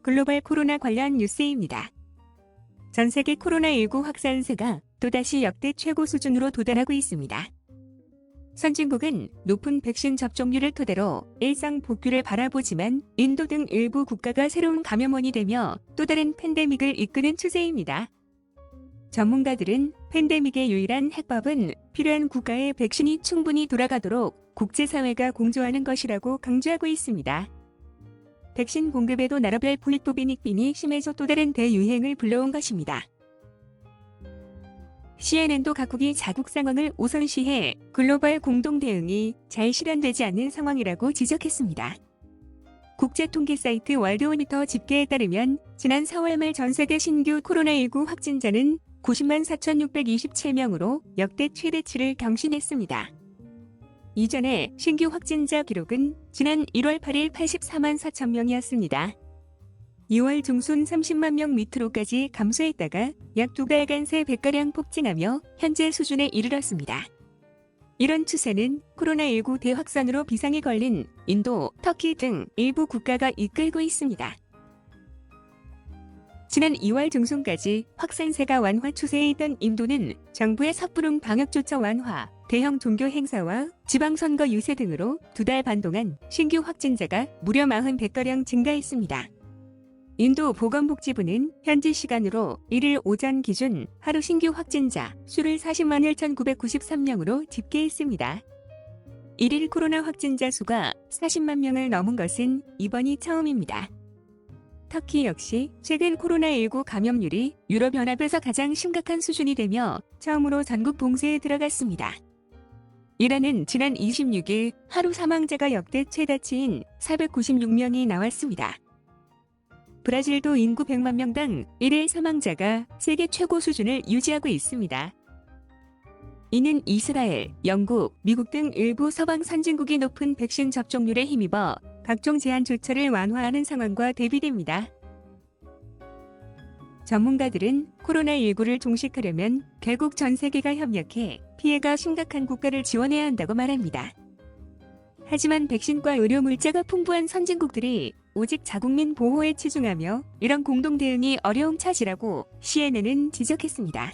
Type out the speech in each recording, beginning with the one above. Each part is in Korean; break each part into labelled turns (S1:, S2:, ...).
S1: 글로벌 코로나 관련 뉴스입니다. 전 세계 코로나19 확산세가 또다시 역대 최고 수준으로 도달하고 있습니다. 선진국은 높은 백신 접종률을 토대로 일상 복귀를 바라보지만 인도 등 일부 국가가 새로운 감염원이 되며 또 다른 팬데믹을 이끄는 추세입니다. 전문가들은 팬데믹의 유일한 해법은 필요한 국가에 백신이 충분히 돌아가도록 국제사회가 공조하는 것이라고 강조하고 있습니다. 백신 공급에도 나라별 불이익빈이 심해져 또 다른 대유행을 불러온 것입니다. CNN도 각국이 자국 상황을 우선시해 글로벌 공동 대응이 잘 실현되지 않는 상황이라고 지적했습니다. 국제통계 사이트 월드오미터 집계에 따르면 지난 4월 말 전 세계 신규 코로나19 확진자는 90만 4,627명으로 역대 최대치를 경신했습니다. 이전에 신규 확진자 기록은 지난 1월 8일 84만 4천 명이었습니다. 2월 중순 30만 명 밑으로까지 감소했다가 약 2달간 새 100가량 폭증하며 현재 수준에 이르렀습니다. 이런 추세는 코로나19 대확산으로 비상이 걸린 인도, 터키 등 일부 국가가 이끌고 있습니다. 지난 2월 중순까지 확산세가 완화 추세에 있던 인도는 정부의 섣부른 방역조처 완화, 대형 종교 행사와 지방선거 유세 등으로 2달 반 동안 신규 확진자가 무려 40배가량 증가했습니다. 인도 보건복지부는 현지 시간으로 1일 오전 기준 하루 신규 확진자 수를 40만 1,993명으로 집계했습니다. 1일 코로나 확진자 수가 40만 명을 넘은 것은 이번이 처음입니다. 터키 역시 최근 코로나19 감염률이 유럽연합에서 가장 심각한 수준이 되며 처음으로 전국 봉쇄에 들어갔습니다. 이란은 지난 26일 하루 사망자가 역대 최다치인 496명이 나왔습니다. 브라질도 인구 100만 명당 1일 사망자가 세계 최고 수준을 유지하고 있습니다. 이는 이스라엘, 영국, 미국 등 일부 서방 선진국이 높은 백신 접종률에 힘입어 각종 제한 조처를 완화하는 상황과 대비됩니다. 전문가들은 코로나19를 종식하려면 결국 전 세계가 협력해 피해가 심각한 국가를 지원해야 한다고 말합니다. 하지만 백신과 의료 물자가 풍부한 선진국들이 오직 자국민 보호에 치중하며 이런 공동 대응이 어려움 차지라고 CNN은 지적했습니다.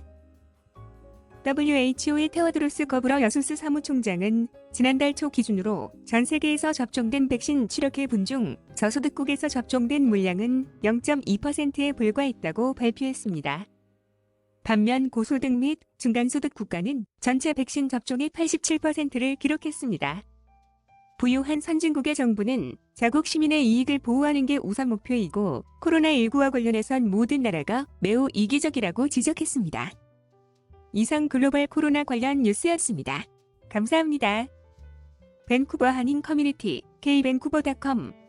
S1: WHO의 테워드로스 거브러여수스 사무총장은 지난달 초 기준으로 전 세계에서 접종된 백신 7억 회분 중 저소득국에서 접종된 물량은 0.2%에 불과했다고 발표했습니다. 반면 고소득 및 중간소득 국가는 전체 백신 접종의 87%를 기록했습니다. 부유한 선진국의 정부는 자국 시민의 이익을 보호하는 게 우선 목표이고 코로나19와 관련해선 모든 나라가 매우 이기적이라고 지적했습니다. 이상 글로벌 코로나 관련 뉴스였습니다. 감사합니다. 밴쿠버 한인 커뮤니티 k밴쿠버.com